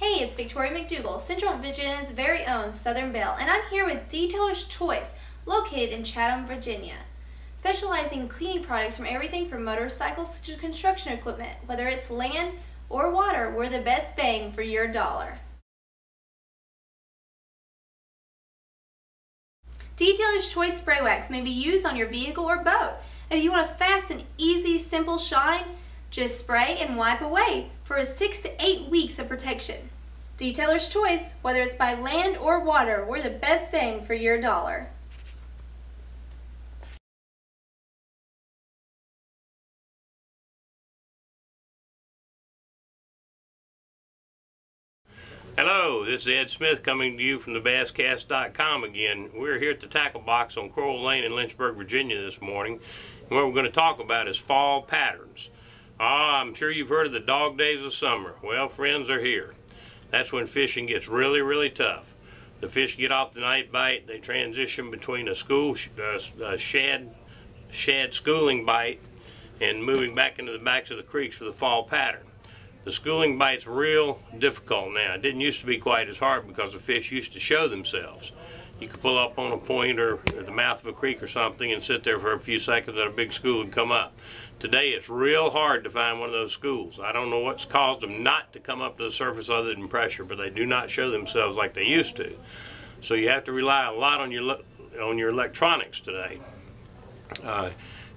Hey, it's Victoria McDougall, Central Virginia's very own Southern Belle, and I'm here with Detailer's Choice, located in Chatham, Virginia. Specializing in cleaning products from everything from motorcycles to construction equipment, whether it's land or water, we're the best bang for your dollar. Detailer's Choice Spray Wax may be used on your vehicle or boat. If you want a fast and easy, simple shine, just spray and wipe away for 6 to 8 weeks of protection. Detailer's Choice, whether it's by land or water, we're the best bang for your dollar. Hello, this is Ed Smith coming to you from thebasscast.com again. We're here at the Tackle Box on Coral Lane in Lynchburg, Virginia this morning. And what we're going to talk about is fall patterns. I'm sure you've heard of the dog days of summer. Well, friends, are here. That's when fishing gets really, really tough. The fish get off the night bite, they transition between a shad schooling bite and moving back into the backs of the creeks for the fall pattern. The schooling bite's real difficult now. It didn't used to be quite as hard because the fish used to show themselves. You could pull up on a point or at the mouth of a creek or something and sit there for a few seconds and a big school would come up. Today it's real hard to find one of those schools. I don't know what's caused them not to come up to the surface other than pressure, but they do not show themselves like they used to. So you have to rely a lot on your electronics today.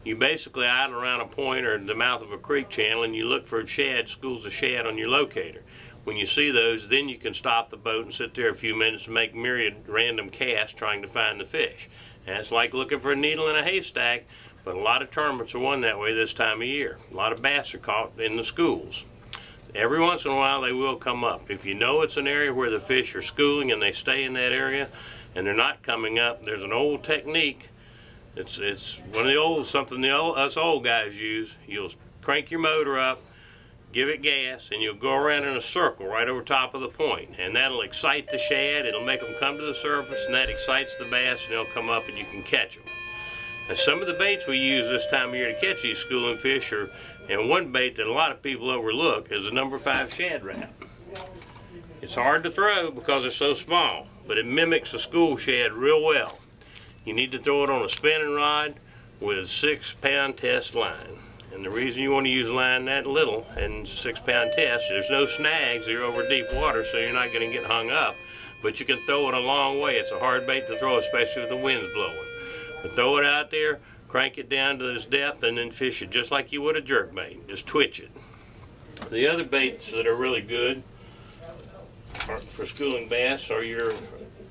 You basically idle around a point or the mouth of a creek channel and you look for schools of shad on your locator. When you see those, then you can stop the boat and sit there a few minutes and make myriad random casts trying to find the fish. And it's like looking for a needle in a haystack, but a lot of tournaments are won that way this time of year. A lot of bass are caught in the schools. Every once in a while they will come up. If you know it's an area where the fish are schooling and they stay in that area and they're not coming up, there's an old technique. It's one of the us old guys use. You'll crank your motor up, give it gas, and you'll go around in a circle right over top of the point. And that'll excite the shad, it'll make them come to the surface, and that excites the bass, and they'll come up and you can catch them. And some of the baits we use this time of year to catch these schooling fish and one bait that a lot of people overlook is a number 5 shad rap. It's hard to throw because it's so small, but it mimics a school shad real well. You need to throw it on a spinning rod with a 6-pound test line. And the reason you want to use a line that little and 6-pound test, there's no snags, you're over deep water, so you're not going to get hung up. But you can throw it a long way. It's a hard bait to throw, especially if the wind's blowing. But throw it out there, crank it down to this depth, and then fish it just like you would a jerk bait. Just twitch it. The other baits that are really good for schooling bass are your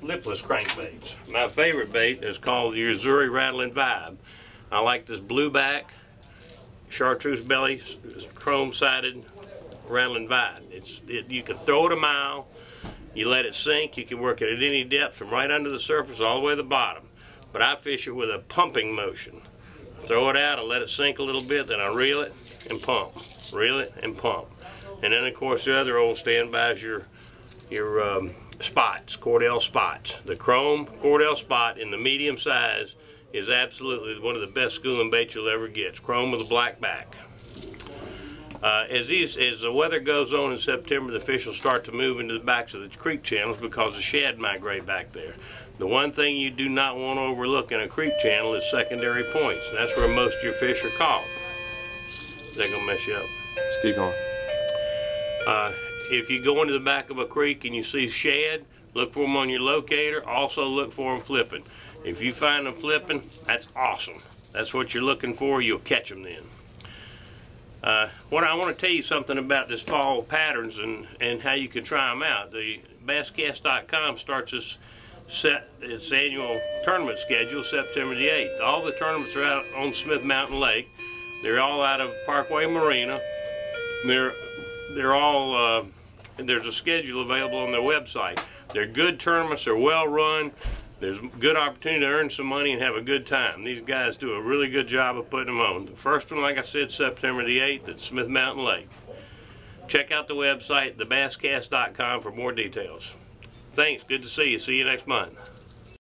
lipless crankbaits. My favorite bait is called the Missouri Rattling Vibe. I like this blueback, chartreuse belly, chrome-sided rattling vibe. You can throw it a mile, you let it sink, you can work it at any depth from right under the surface all the way to the bottom. But I fish it with a pumping motion. I throw it out, I let it sink a little bit, then I reel it and pump. Reel it and pump. And then of course the other old standby is your spots, Cordell spots. The chrome Cordell spot in the medium size is absolutely one of the best schooling baits you'll ever get. It's chrome with a black back. As the weather goes on in September, the fish will start to move into the backs of the creek channels because the shad migrate back there. The one thing you do not want to overlook in a creek channel is secondary points. That's where most of your fish are caught. Is that going to mess you up? Just keep going. If you go into the back of a creek and you see shad, look for them on your locator. Also look for them flipping. If you find them flipping, that's awesome. That's what you're looking for. You'll catch them then. I want to tell you something about this fall patterns and how you can try them out. The basscast.com starts its annual tournament schedule September the 8th. All the tournaments are out on Smith Mountain Lake. They're all out of Parkway Marina. They're all there's a schedule available on their website. They're good tournaments. They're well run. There's good opportunity to earn some money and have a good time. These guys do a really good job of putting them on. The first one, like I said, September the 8th at Smith Mountain Lake. Check out the website, thebasscast.com, for more details. Thanks. Good to see you. See you next month.